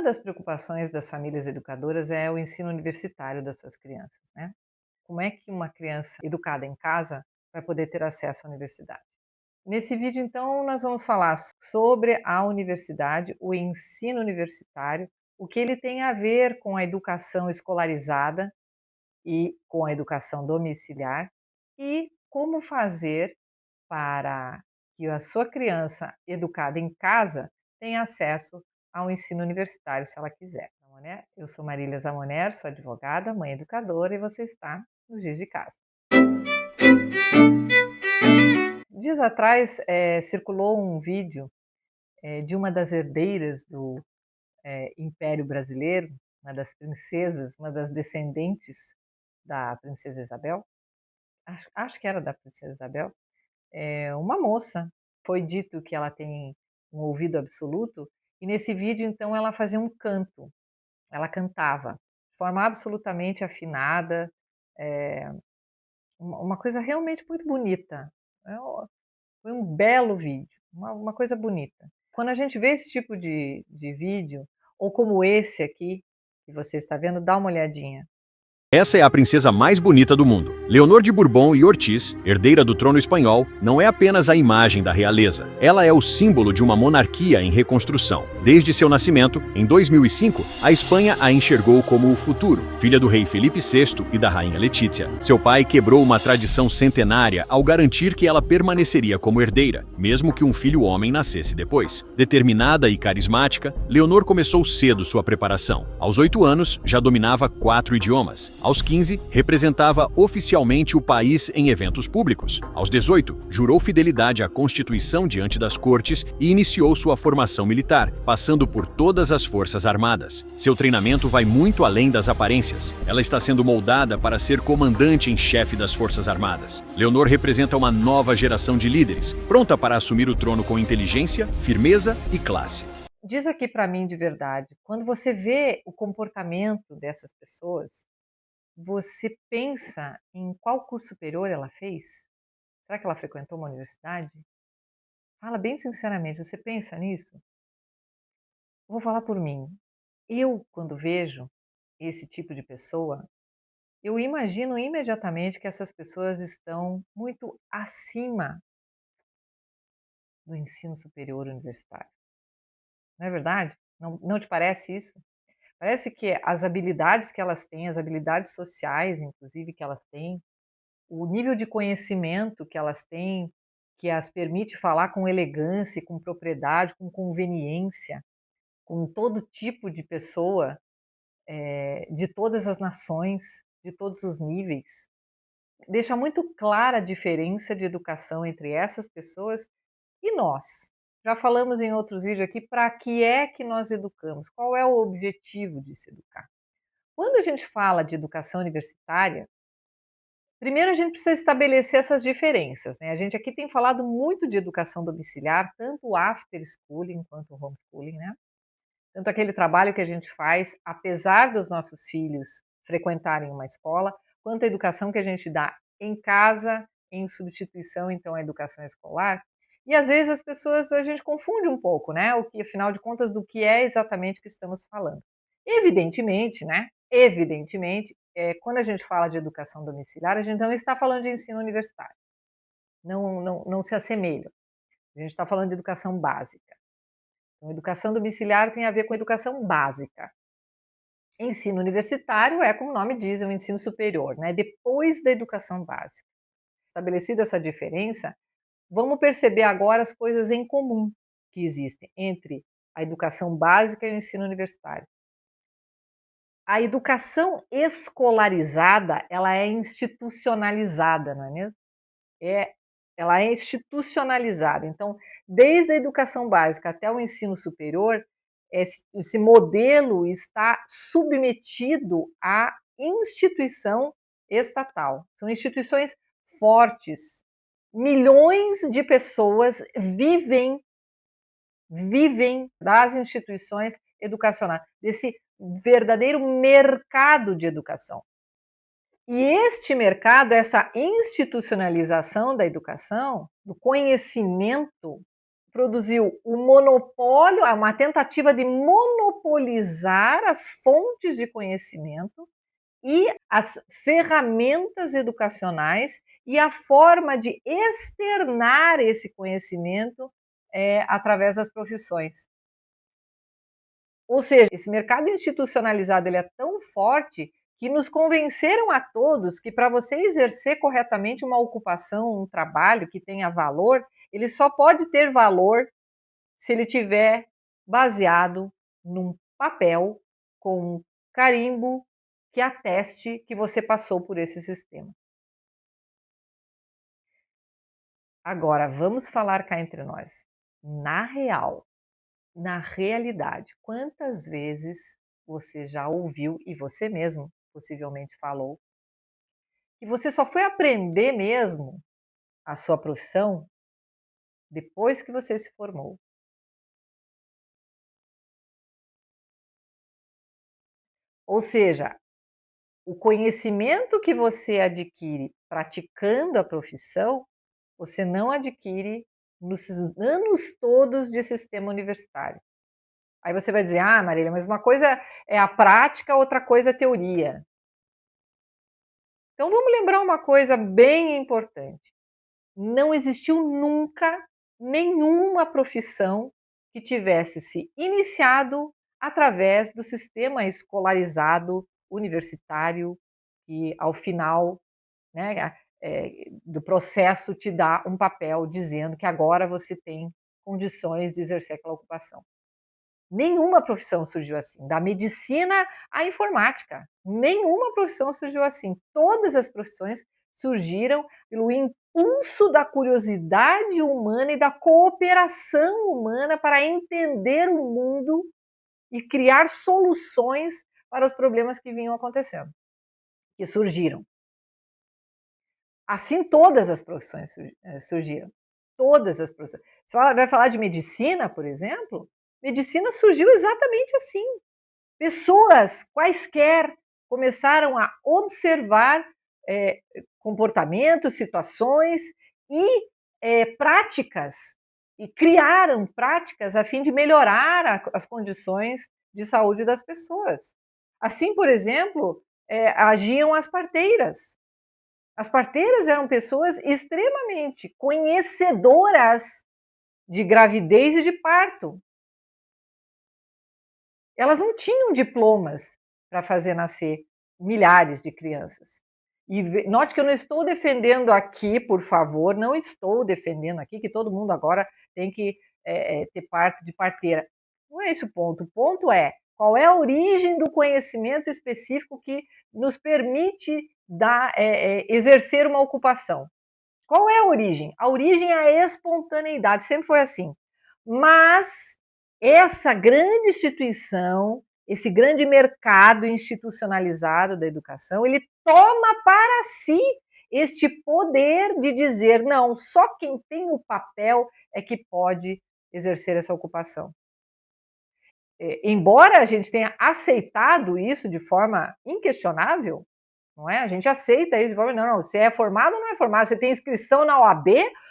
Uma das preocupações das famílias educadoras é o ensino universitário das suas crianças, né? Como é que uma criança educada em casa vai poder ter acesso à universidade? Nesse vídeo, então, nós vamos falar sobre a universidade, o ensino universitário, o que ele tem a ver com a educação escolarizada e com a educação domiciliar e como fazer para que a sua criança educada em casa tenha acesso ao ensino universitário, se ela quiser. Né? Eu sou Marília Zamoner, sou advogada, mãe educadora e você está no Giz de Casa. Dias atrás circulou um vídeo de uma das herdeiras do Império Brasileiro, uma das princesas, uma das descendentes da princesa Isabel, acho que era da princesa Isabel, uma moça. Foi dito que ela tem um ouvido absoluto, e nesse vídeo, então, ela fazia um canto, ela cantava, de forma absolutamente afinada, uma coisa realmente muito bonita. Foi um belo vídeo, uma coisa bonita. Quando a gente vê esse tipo de vídeo, ou como esse aqui, que você está vendo, dá uma olhadinha. Essa é a princesa mais bonita do mundo. Leonor de Bourbon e Ortiz, herdeira do trono espanhol, não é apenas a imagem da realeza. Ela é o símbolo de uma monarquia em reconstrução. Desde seu nascimento, em 2005, a Espanha a enxergou como o futuro. Filha do rei Felipe VI e da rainha Letícia, seu pai quebrou uma tradição centenária ao garantir que ela permaneceria como herdeira, mesmo que um filho homem nascesse depois. Determinada e carismática, Leonor começou cedo sua preparação. Aos 8 anos, já dominava 4 idiomas. Aos 15, representava oficialmente o país em eventos públicos. Aos 18, jurou fidelidade à Constituição diante das cortes e iniciou sua formação militar, passando por todas as forças armadas. Seu treinamento vai muito além das aparências. Ela está sendo moldada para ser comandante em chefe das forças armadas. Leonor representa uma nova geração de líderes, pronta para assumir o trono com inteligência, firmeza e classe. Diz aqui para mim de verdade, quando você vê o comportamento dessas pessoas, você pensa em qual curso superior ela fez? Será que ela frequentou uma universidade? Fala bem sinceramente, você pensa nisso? Vou falar por mim. Eu, quando vejo esse tipo de pessoa, eu imagino imediatamente que essas pessoas estão muito acima do ensino superior universitário. Não é verdade? Não te parece isso? Parece que as habilidades que elas têm, as habilidades sociais, inclusive, que elas têm, o nível de conhecimento que elas têm, que as permite falar com elegância, com propriedade, com conveniência, com todo tipo de pessoa, de todas as nações, de todos os níveis. Deixa muito clara a diferença de educação entre essas pessoas e nós. Já falamos em outros vídeos aqui para que é que nós educamos, qual é o objetivo de se educar. Quando a gente fala de educação universitária, primeiro a gente precisa estabelecer essas diferenças, né? A gente aqui tem falado muito de educação domiciliar, tanto o after schooling quanto o homeschooling, né? Tanto aquele trabalho que a gente faz, apesar dos nossos filhos frequentarem uma escola, quanto a educação que a gente dá em casa, em substituição, então, à educação escolar. E às vezes as pessoas, a gente confunde um pouco, né? O que, afinal de contas, do que é exatamente que estamos falando. Evidentemente, né? Evidentemente, quando a gente fala de educação domiciliar, a gente não está falando de ensino universitário. Não se assemelham. A gente está falando de educação básica. Então, educação domiciliar tem a ver com educação básica. Ensino universitário é, como o nome diz, um ensino superior, né? Depois da educação básica. Estabelecida essa diferença, vamos perceber agora as coisas em comum que existem entre a educação básica e o ensino universitário. A educação escolarizada, ela é institucionalizada, não é mesmo? Ela é institucionalizada. Então, desde a educação básica até o ensino superior, esse modelo está submetido à instituição estatal. São instituições fortes. Milhões de pessoas vivem das instituições educacionais, desse verdadeiro mercado de educação. E este mercado, essa institucionalização da educação, do conhecimento, produziu o monopólio, uma tentativa de monopolizar as fontes de conhecimento e as ferramentas educacionais e a forma de externar esse conhecimento através das profissões. Ou seja, esse mercado institucionalizado ele é tão forte que nos convenceram a todos que para você exercer corretamente uma ocupação, um trabalho que tenha valor, ele só pode ter valor se ele tiver baseado num papel com um carimbo que ateste que você passou por esse sistema. Agora, vamos falar cá entre nós. Na real, na realidade, quantas vezes você já ouviu, e você mesmo possivelmente falou, que você só foi aprender mesmo a sua profissão depois que você se formou? Ou seja, o conhecimento que você adquire praticando a profissão, você não adquire nos anos todos de sistema universitário. Aí você vai dizer: "Ah, Marília, mas uma coisa é a prática, outra coisa é a teoria". Então vamos lembrar uma coisa bem importante: não existiu nunca nenhuma profissão que tivesse se iniciado através do sistema escolarizado universitário, que ao final, né, do processo te dá um papel dizendo que agora você tem condições de exercer aquela ocupação. Nenhuma profissão surgiu assim, da medicina à informática. Nenhuma profissão surgiu assim. Todas as profissões surgiram pelo impulso da curiosidade humana e da cooperação humana para entender o mundo e criar soluções para os problemas que vinham acontecendo, que surgiram. Assim todas as profissões surgiram. Todas as profissões. Você vai falar de medicina, por exemplo? Medicina surgiu exatamente assim. Pessoas quaisquer começaram a observar comportamentos, situações e práticas, e criaram práticas a fim de melhorar as condições de saúde das pessoas. Assim, por exemplo, agiam as parteiras. As parteiras eram pessoas extremamente conhecedoras de gravidez e de parto. Elas não tinham diplomas para fazer nascer milhares de crianças. E note que eu não estou defendendo aqui, por favor, não estou defendendo aqui que todo mundo agora tem que ter parto de parteira. Não é esse o ponto. O ponto é qual é a origem do conhecimento específico que nos permite exercer uma ocupação. Qual é a origem? A origem é a espontaneidade, sempre foi assim. Mas essa grande instituição, esse grande mercado institucionalizado da educação, ele toma para si este poder de dizer, não, só quem tem o papel é que pode exercer essa ocupação. Embora a gente tenha aceitado isso de forma inquestionável, não é? A gente aceita isso de forma, não, você é formado ou não é formado, você tem inscrição na OAB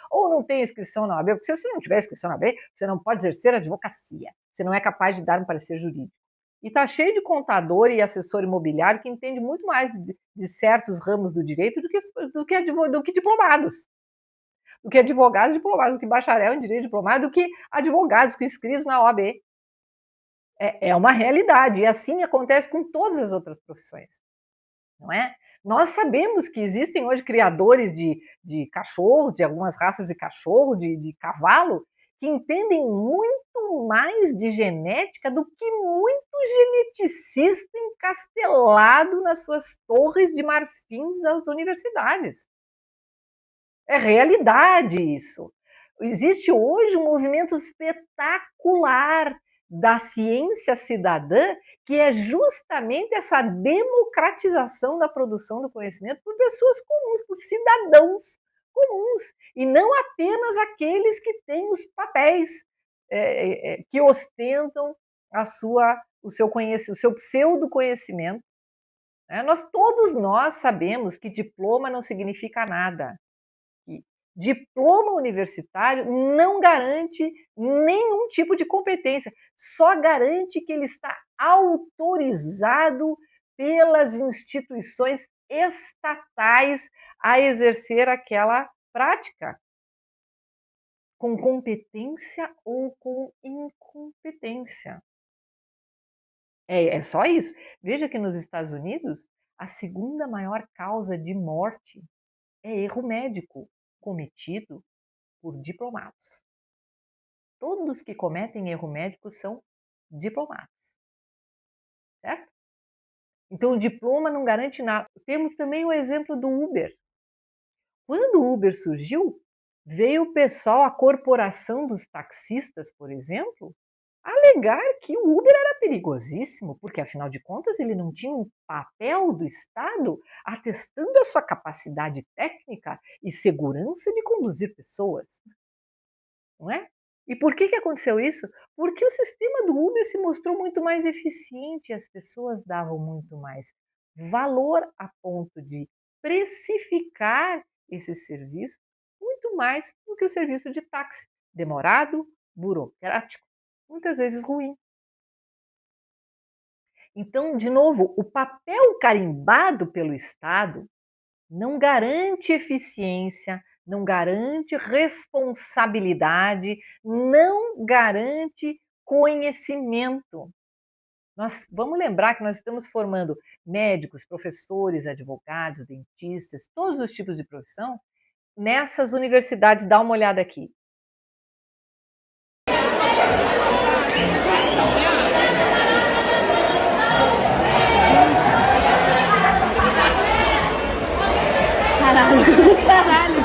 ou não tem inscrição na OAB, porque se você não tiver inscrição na OAB, você não pode exercer a advocacia, você não é capaz de dar um parecer jurídico. E está cheio de contador e assessor imobiliário que entende muito mais de certos ramos do direito do que diplomados. Do que advogados diplomados, do que bacharel em direito diplomado, do que advogados que inscritos na OAB. É uma realidade, e assim acontece com todas as outras profissões. Não é? Nós sabemos que existem hoje criadores de cachorro, de algumas raças de cachorro, de cavalo, que entendem muito mais de genética do que muito geneticista encastelado nas suas torres de marfins das universidades. É realidade isso. Existe hoje um movimento espetacular da ciência cidadã, que é justamente essa democratização da produção do conhecimento por pessoas comuns, por cidadãos comuns, e não apenas aqueles que têm os papéis que ostentam o seu pseudo conhecimento. Todos nós sabemos que diploma não significa nada. Diploma universitário não garante nenhum tipo de competência, só garante que ele está autorizado pelas instituições estatais a exercer aquela prática, com competência ou com incompetência. É só isso. Veja que nos Estados Unidos, a segunda maior causa de morte é erro médico cometido por diplomados. Todos que cometem erro médico são diplomados, certo? Então, o diploma não garante nada. Temos também o exemplo do Uber. Quando o Uber surgiu, veio o pessoal, a corporação dos taxistas, por exemplo, alegar que o Uber era perigosíssimo, porque afinal de contas ele não tinha um papel do Estado atestando a sua capacidade técnica e segurança de conduzir pessoas, não é? E por que aconteceu isso? Porque o sistema do Uber se mostrou muito mais eficiente e as pessoas davam muito mais valor a ponto de precificar esse serviço muito mais do que o serviço de táxi, demorado, burocrático, muitas vezes ruim. Então, de novo, o papel carimbado pelo Estado não garante eficiência, não garante responsabilidade, não garante conhecimento. Nós vamos lembrar que nós estamos formando médicos, professores, advogados, dentistas, todos os tipos de profissão nessas universidades. Dá uma olhada aqui. Caralho, caralho.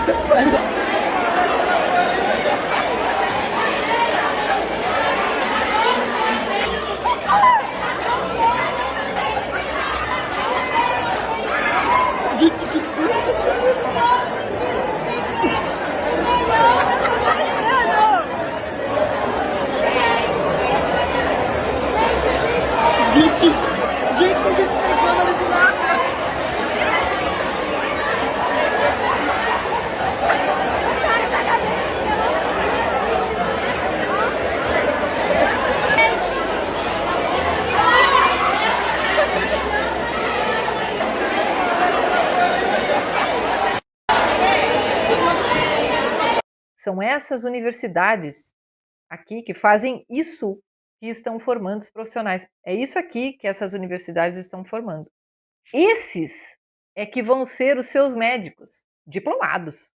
São essas universidades aqui que fazem isso que estão formando os profissionais. É isso aqui que essas universidades estão formando. Esses é que vão ser os seus médicos, diplomados.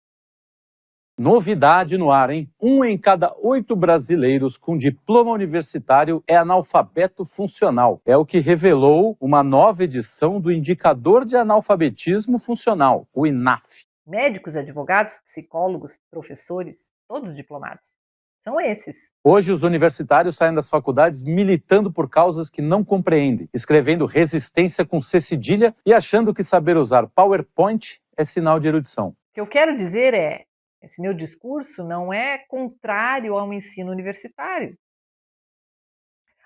Novidade no ar, hein? 1 em cada 8 brasileiros com diploma universitário é analfabeto funcional. É o que revelou uma nova edição do Indicador de Analfabetismo Funcional, o INAF. Médicos, advogados, psicólogos, professores, todos diplomados. São esses. Hoje, os universitários saem das faculdades militando por causas que não compreendem, escrevendo resistência com C cedilha e achando que saber usar PowerPoint é sinal de erudição. O que eu quero dizer é, esse meu discurso não é contrário ao ensino universitário.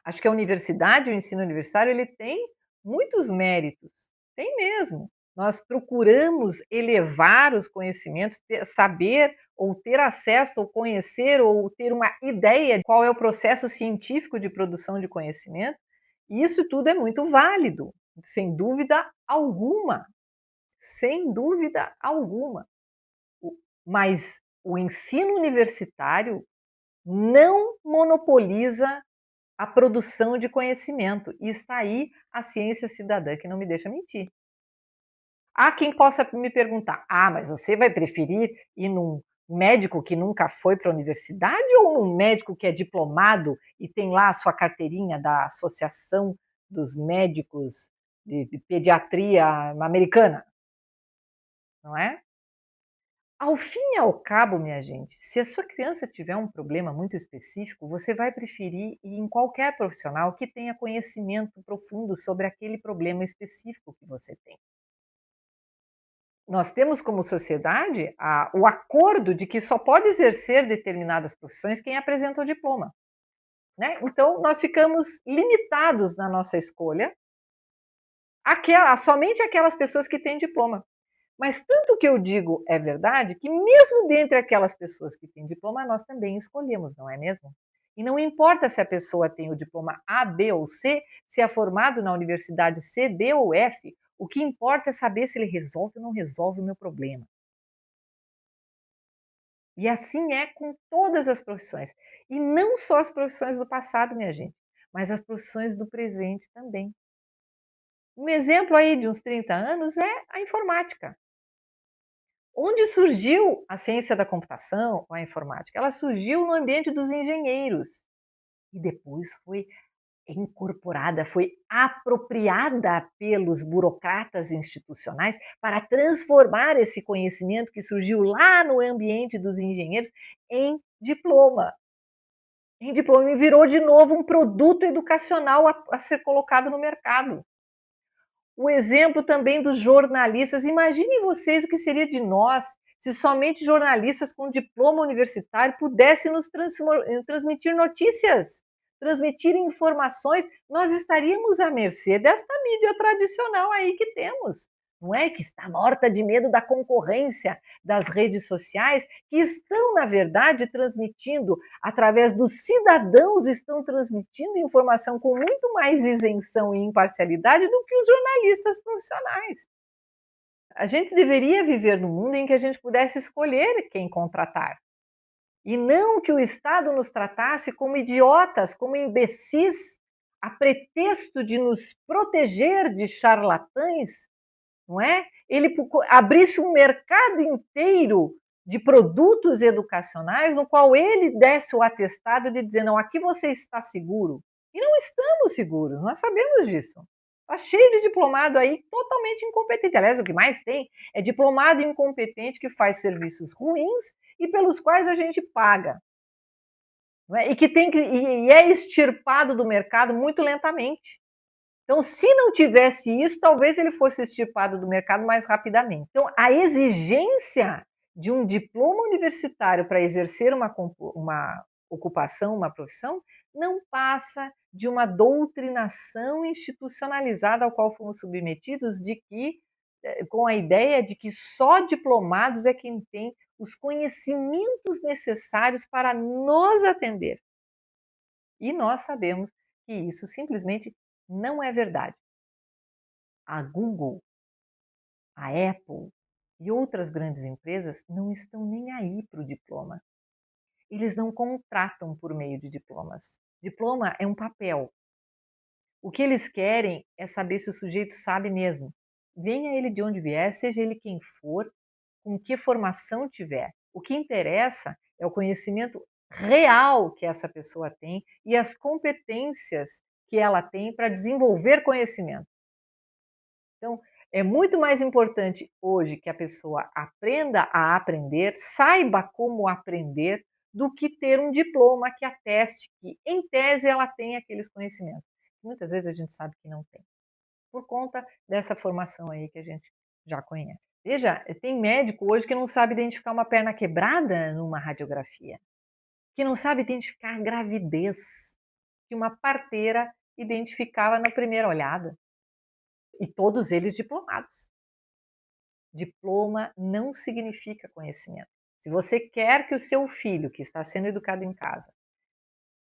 Acho que a universidade, o ensino universitário, ele tem muitos méritos. Tem mesmo. Nós procuramos elevar os conhecimentos, saber ou ter acesso, ou conhecer, ou ter uma ideia de qual é o processo científico de produção de conhecimento. E isso tudo é muito válido, sem dúvida alguma. Sem dúvida alguma. Mas o ensino universitário não monopoliza a produção de conhecimento. E está aí a ciência cidadã, que não me deixa mentir. Há quem possa me perguntar, mas você vai preferir ir num médico que nunca foi para a universidade ou num médico que é diplomado e tem lá a sua carteirinha da Associação dos Médicos de Pediatria Americana? Não é? Ao fim e ao cabo, minha gente, se a sua criança tiver um problema muito específico, você vai preferir ir em qualquer profissional que tenha conhecimento profundo sobre aquele problema específico que você tem. Nós temos como sociedade o acordo de que só pode exercer determinadas profissões quem apresenta o diploma, né? Então, nós ficamos limitados na nossa escolha a somente aquelas pessoas que têm diploma. Mas tanto que eu digo é verdade, que mesmo dentre aquelas pessoas que têm diploma, nós também escolhemos, não é mesmo? E não importa se a pessoa tem o diploma A, B ou C, se é formado na universidade C, D ou F, o que importa é saber se ele resolve ou não resolve o meu problema. E assim é com todas as profissões. E não só as profissões do passado, minha gente, mas as profissões do presente também. Um exemplo aí de uns 30 anos é a informática. Onde surgiu a ciência da computação ou a informática? Ela surgiu no ambiente dos engenheiros e depois foi incorporada, foi apropriada pelos burocratas institucionais para transformar esse conhecimento que surgiu lá no ambiente dos engenheiros em diploma. Em diploma e virou de novo um produto educacional a ser colocado no mercado. O exemplo também dos jornalistas. Imaginem vocês o que seria de nós se somente jornalistas com diploma universitário pudessem nos transmitir notícias, transmitir informações. Nós estaríamos à mercê desta mídia tradicional aí que temos. Não é que está morta de medo da concorrência das redes sociais, que estão, na verdade, transmitindo, através dos cidadãos, estão transmitindo informação com muito mais isenção e imparcialidade do que os jornalistas profissionais. A gente deveria viver num mundo em que a gente pudesse escolher quem contratar. E não que o Estado nos tratasse como idiotas, como imbecis, a pretexto de nos proteger de charlatães, não é? Ele abrisse um mercado inteiro de produtos educacionais no qual ele desse o atestado de dizer, não, aqui você está seguro. E não estamos seguros, nós sabemos disso. Está cheio de diplomado aí totalmente incompetente. Aliás, o que mais tem é diplomado incompetente que faz serviços ruins e pelos quais a gente paga. Não é? E é extirpado do mercado muito lentamente. Então, se não tivesse isso, talvez ele fosse extirpado do mercado mais rapidamente. Então, a exigência de um diploma universitário para exercer uma ocupação, uma profissão, não passa de uma doutrinação institucionalizada ao qual fomos submetidos com a ideia de que só diplomados é quem tem os conhecimentos necessários para nos atender. E nós sabemos que isso simplesmente não é verdade. A Google, a Apple e outras grandes empresas não estão nem aí para o diploma. Eles não contratam por meio de diplomas. Diploma é um papel. O que eles querem é saber se o sujeito sabe mesmo. Venha ele de onde vier, seja ele quem for, com que formação tiver. O que interessa é o conhecimento real que essa pessoa tem e as competências que ela tem para desenvolver conhecimento. Então, é muito mais importante hoje que a pessoa aprenda a aprender, saiba como aprender, do que ter um diploma que ateste que, em tese, ela tem aqueles conhecimentos. Muitas vezes a gente sabe que não tem, por conta dessa formação aí que a gente já conhece. Veja, tem médico hoje que não sabe identificar uma perna quebrada numa radiografia, que não sabe identificar a gravidez, que uma parteira identificava na primeira olhada. E todos eles diplomados. Diploma não significa conhecimento. Se você quer que o seu filho, que está sendo educado em casa,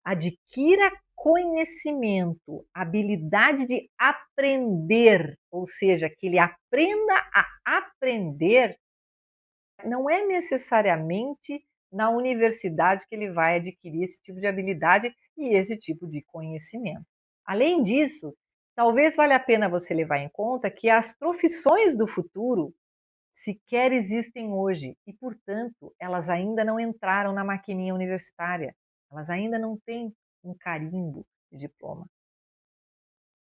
adquira conhecimento, habilidade de aprender, ou seja, que ele aprenda a aprender, não é necessariamente na universidade que ele vai adquirir esse tipo de habilidade e esse tipo de conhecimento. Além disso, talvez valha a pena você levar em conta que as profissões do futuro sequer existem hoje e, portanto, elas ainda não entraram na maquininha universitária. Elas ainda não têm um carimbo de diploma.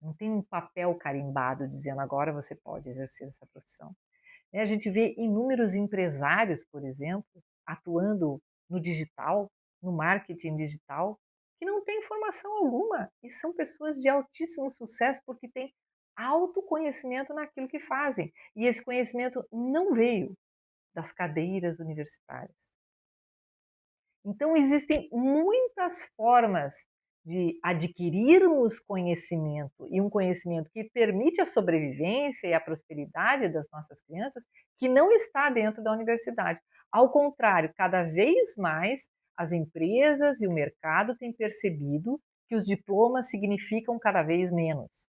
Não tem um papel carimbado dizendo agora você pode exercer essa profissão. A gente vê inúmeros empresários, por exemplo, atuando no digital, no marketing digital, que não têm formação alguma e são pessoas de altíssimo sucesso porque têm autoconhecimento naquilo que fazem. E esse conhecimento não veio das cadeiras universitárias. Então, existem muitas formas de adquirirmos conhecimento, e um conhecimento que permite a sobrevivência e a prosperidade das nossas crianças, que não está dentro da universidade. Ao contrário, cada vez mais as empresas e o mercado têm percebido que os diplomas significam cada vez menos.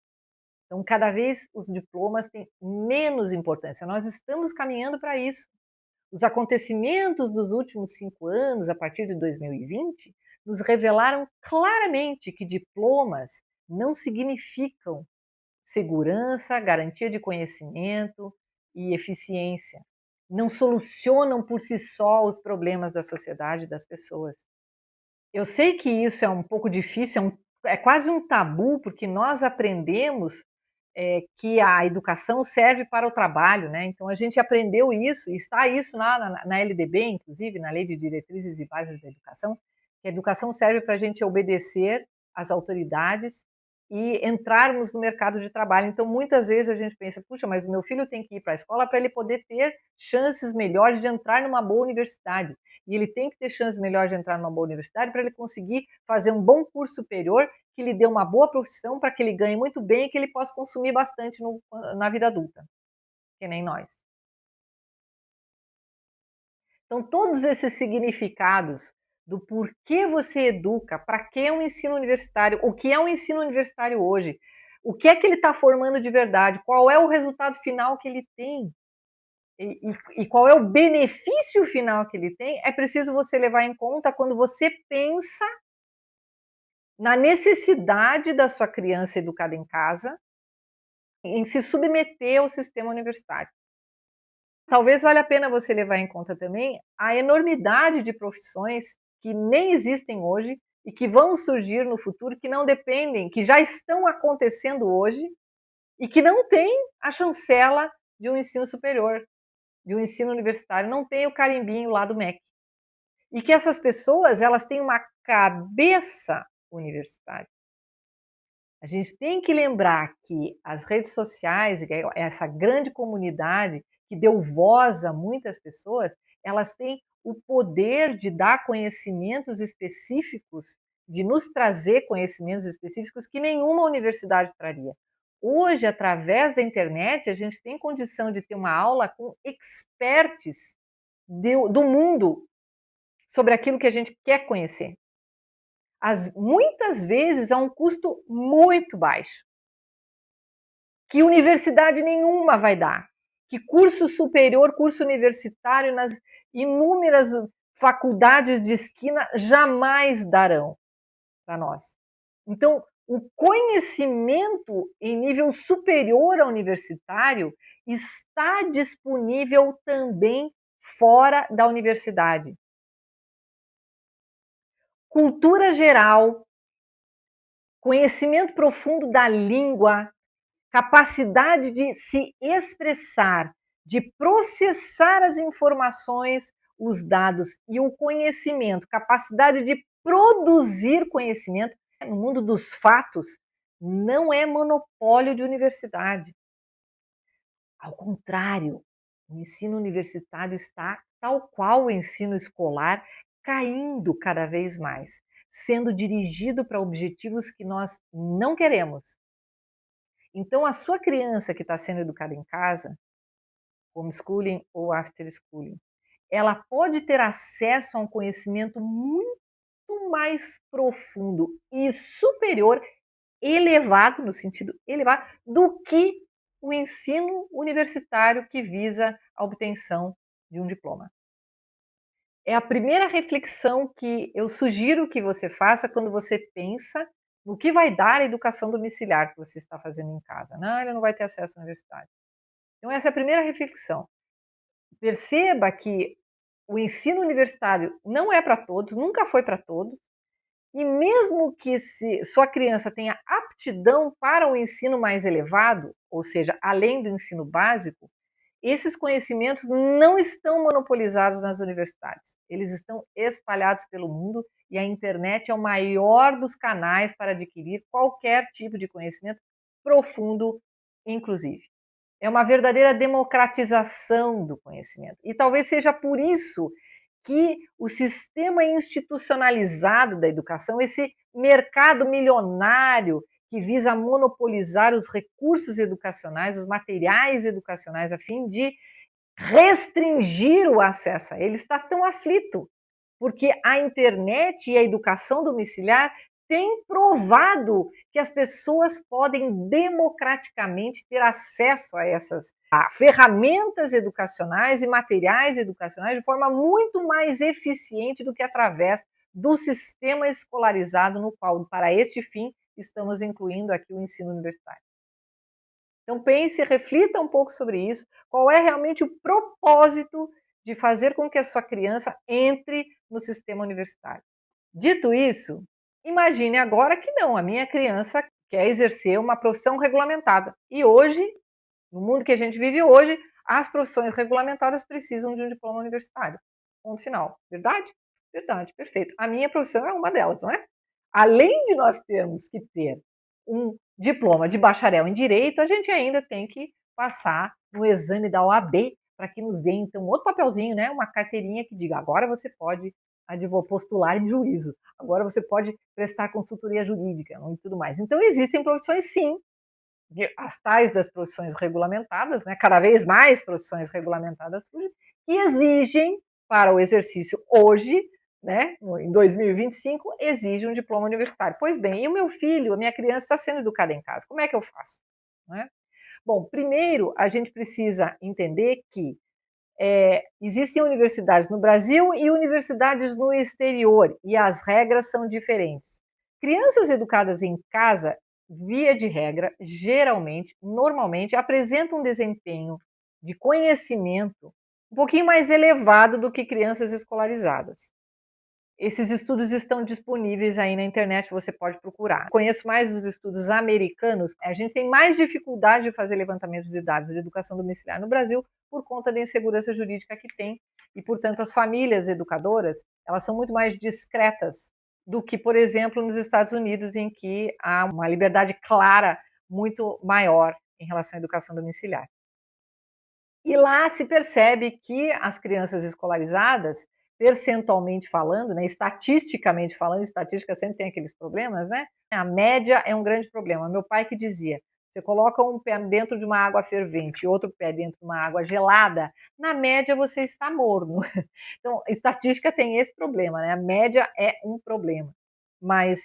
Então, cada vez os diplomas têm menos importância. Nós estamos caminhando para isso. Os acontecimentos dos últimos 5 anos, a partir de 2020, nos revelaram claramente que diplomas não significam segurança, garantia de conhecimento e eficiência. Não solucionam por si só os problemas da sociedade e das pessoas. Eu sei que isso é um pouco difícil, é quase um tabu, porque nós aprendemos que a educação serve para o trabalho, né? Então a gente aprendeu isso, e está isso na LDB, inclusive, na Lei de Diretrizes e Bases da Educação, que a educação serve para a gente obedecer às autoridades e entrarmos no mercado de trabalho. Então, muitas vezes a gente pensa, puxa, mas o meu filho tem que ir para a escola para ele poder ter chances melhores de entrar numa boa universidade. E ele tem que ter chances melhores de entrar numa boa universidade para ele conseguir fazer um bom curso superior que lhe dê uma boa profissão, para que ele ganhe muito bem e que ele possa consumir bastante na vida adulta, que nem nós. Então, todos esses significados do porquê você educa, para que é um ensino universitário, o que é um ensino universitário hoje, o que é que ele está formando de verdade, qual é o resultado final que ele tem e qual é o benefício final que ele tem, é preciso você levar em conta quando você pensa na necessidade da sua criança educada em casa em se submeter ao sistema universitário. Talvez valha a pena você levar em conta também a enormidade de profissões que nem existem hoje e que vão surgir no futuro, que não dependem, que já estão acontecendo hoje e que não têm a chancela de um ensino superior, de um ensino universitário, não tem o carimbinho lá do MEC. E que essas pessoas, elas têm uma cabeça universitária. A gente tem que lembrar que as redes sociais, essa grande comunidade que deu voz a muitas pessoas, elas têm o poder de dar conhecimentos específicos, de nos trazer conhecimentos específicos que nenhuma universidade traria. Hoje, através da internet, a gente tem condição de ter uma aula com experts do mundo sobre aquilo que a gente quer conhecer. Muitas vezes a um custo muito baixo, que universidade nenhuma vai dar, que curso superior, curso universitário nas inúmeras faculdades de esquina jamais darão para nós. Então, o conhecimento em nível superior ao universitário está disponível também fora da universidade. Cultura geral, conhecimento profundo da língua, capacidade de se expressar, de processar as informações, os dados e o conhecimento, capacidade de produzir conhecimento no mundo dos fatos, não é monopólio de universidade. Ao contrário, o ensino universitário está, tal qual o ensino escolar, caindo cada vez mais, sendo dirigido para objetivos que nós não queremos. Então, a sua criança que está sendo educada em casa, homeschooling ou after schooling, ela pode ter acesso a um conhecimento muito mais profundo e superior, elevado, no sentido elevado, do que o ensino universitário que visa a obtenção de um diploma. É a primeira reflexão que eu sugiro que você faça quando você pensa no que vai dar a educação domiciliar que você está fazendo em casa. Não, ele não vai ter acesso à universidade. Então, essa é a primeira reflexão. Perceba que o ensino universitário não é para todos, nunca foi para todos, e mesmo que sua criança tenha aptidão para o ensino mais elevado, ou seja, além do ensino básico, esses conhecimentos não estão monopolizados nas universidades. Eles estão espalhados pelo mundo e a internet é o maior dos canais para adquirir qualquer tipo de conhecimento profundo, inclusive. É uma verdadeira democratização do conhecimento. E talvez seja por isso que o sistema institucionalizado da educação, esse mercado milionário que visa monopolizar os recursos educacionais, os materiais educacionais, a fim de restringir o acesso a ele, está tão aflito, porque a internet e a educação domiciliar têm provado que as pessoas podem democraticamente ter acesso a essas ferramentas educacionais e materiais educacionais de forma muito mais eficiente do que através do sistema escolarizado no qual, para este fim, estamos incluindo aqui o ensino universitário. Então pense, reflita um pouco sobre isso, qual é realmente o propósito de fazer com que a sua criança entre no sistema universitário. Dito isso, imagine agora que não, a minha criança quer exercer uma profissão regulamentada. E hoje, no mundo que a gente vive hoje, as profissões regulamentadas precisam de um diploma universitário. Ponto final. Verdade? Verdade, perfeito. A minha profissão é uma delas, não é? Além de nós termos que ter um diploma de bacharel em direito, a gente ainda tem que passar no exame da OAB para que nos dê então outro papelzinho, né, uma carteirinha que diga agora você pode postular em juízo, agora você pode prestar consultoria jurídica e tudo mais. Então existem profissões sim, as tais das profissões regulamentadas, né, cada vez mais profissões regulamentadas surgem, que exigem para o exercício hoje, né, em 2025, exige um diploma universitário. Pois bem, e o meu filho, a minha criança está sendo educada em casa, como é que eu faço? Né? Bom, primeiro a gente precisa entender que existem universidades no Brasil e universidades no exterior, e as regras são diferentes. Crianças educadas em casa, via de regra, geralmente, normalmente, apresentam um desempenho de conhecimento um pouquinho mais elevado do que crianças escolarizadas. Esses estudos estão disponíveis aí na internet, você pode procurar. Conheço mais os estudos americanos. A gente tem mais dificuldade de fazer levantamento de dados de educação domiciliar no Brasil por conta da insegurança jurídica que tem. E, portanto, as famílias educadoras, elas são muito mais discretas do que, por exemplo, nos Estados Unidos, em que há uma liberdade clara muito maior em relação à educação domiciliar. E lá se percebe que as crianças escolarizadas, percentualmente falando, né, estatisticamente falando, estatística sempre tem aqueles problemas, né? A média é um grande problema. Meu pai que dizia, você coloca um pé dentro de uma água fervente e outro pé dentro de uma água gelada, na média você está morno. Então, estatística tem esse problema, né? A média é um problema. Mas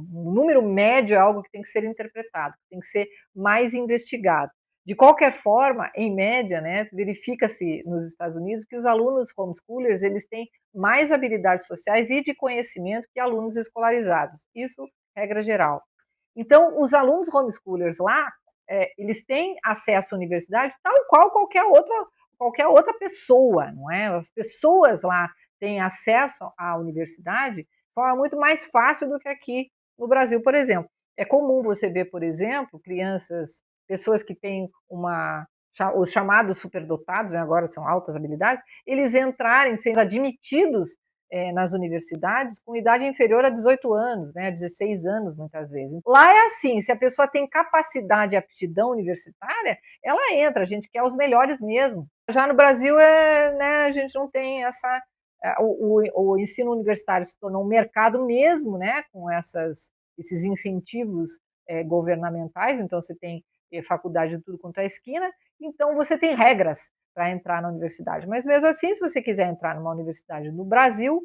o número médio é algo que tem que ser interpretado, tem que ser mais investigado. De qualquer forma, em média, né, verifica-se nos Estados Unidos que os alunos homeschoolers eles têm mais habilidades sociais e de conhecimento que alunos escolarizados. Isso, regra geral. Então, os alunos homeschoolers lá, eles têm acesso à universidade tal qual qualquer outra pessoa, não é? As pessoas lá têm acesso à universidade de forma muito mais fácil do que aqui no Brasil, por exemplo. É comum você ver, por exemplo, pessoas que têm os chamados superdotados, né, agora são altas habilidades, eles entrarem, sendo admitidos nas universidades com idade inferior a 18 anos, né, 16 anos muitas vezes. Lá é assim, se a pessoa tem capacidade e aptidão universitária, ela entra, a gente quer os melhores mesmo. Já no Brasil, né, a gente não tem essa... O ensino universitário se tornou um mercado mesmo, né, com esses incentivos governamentais, então você tem faculdade de tudo quanto é esquina, então você tem regras para entrar na universidade. Mas mesmo assim, se você quiser entrar numa universidade no Brasil,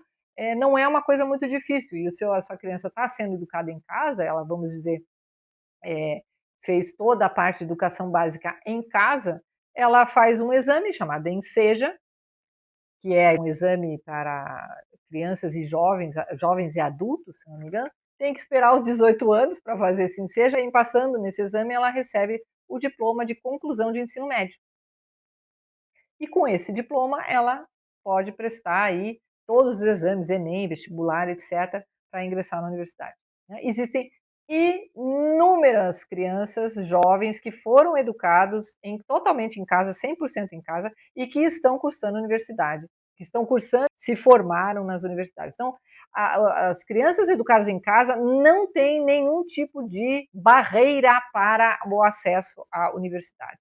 não é uma coisa muito difícil. E a sua criança está sendo educada em casa, ela, vamos dizer, fez toda a parte de educação básica em casa, ela faz um exame chamado ENSEJA, que é um exame para crianças e jovens e adultos, se não me engano, tem que esperar os 18 anos para fazer esse ENSEJA, e passando nesse exame ela recebe o diploma de conclusão de ensino médio. E com esse diploma ela pode prestar aí todos os exames, Enem, vestibular, etc., para ingressar na universidade. Existem inúmeras crianças, jovens que foram educados totalmente em casa, 100% em casa, e que estão cursando universidade, que estão cursando, se formaram nas universidades. Então, as crianças educadas em casa não têm nenhum tipo de barreira para o acesso à universidade.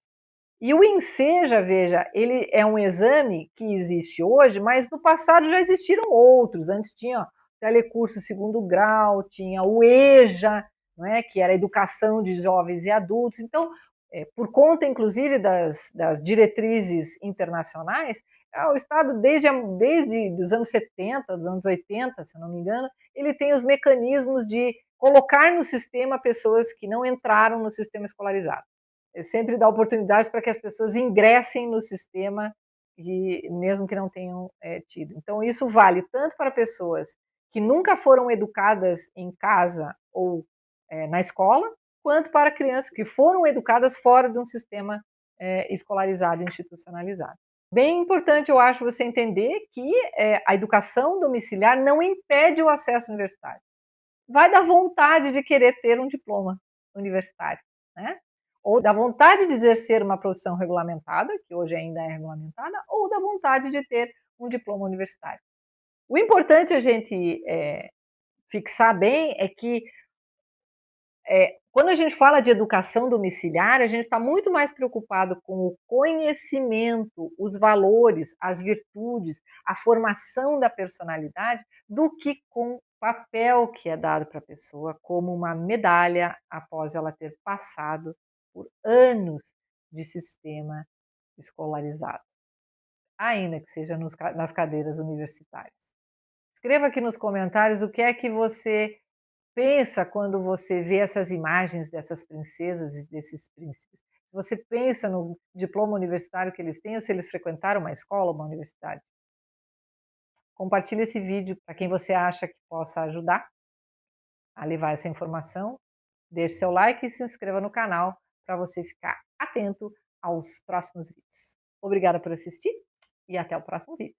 E o ENSEJA, veja, ele é um exame que existe hoje, mas no passado já existiram outros. Antes tinha telecurso segundo grau, tinha o EJA, não é? Que era a educação de jovens e adultos. Então, por conta, inclusive, das diretrizes internacionais, o Estado, desde os anos 70, dos anos 80, se eu não me engano, ele tem os mecanismos de colocar no sistema pessoas que não entraram no sistema escolarizado. Ele sempre dá oportunidades para que as pessoas ingressem no sistema, mesmo que não tenham tido. Então, isso vale tanto para pessoas que nunca foram educadas em casa ou na escola, quanto para crianças que foram educadas fora de um sistema escolarizado, institucionalizado. Bem importante, eu acho, você entender que a educação domiciliar não impede o acesso universitário. Vai da vontade de querer ter um diploma universitário, né? Ou da vontade de exercer uma profissão regulamentada, que hoje ainda é regulamentada, ou da vontade de ter um diploma universitário. O importante a gente fixar bem é que quando a gente fala de educação domiciliar, a gente está muito mais preocupado com o conhecimento, os valores, as virtudes, a formação da personalidade, do que com o papel que é dado para a pessoa como uma medalha após ela ter passado por anos de sistema escolarizado, ainda que seja nas cadeiras universitárias. Escreva aqui nos comentários o que é que você pensa quando você vê essas imagens dessas princesas e desses príncipes. Você pensa no diploma universitário que eles têm ou se eles frequentaram uma escola ou uma universidade. Compartilhe esse vídeo para quem você acha que possa ajudar a levar essa informação. Deixe seu like e se inscreva no canal para você ficar atento aos próximos vídeos. Obrigada por assistir e até o próximo vídeo.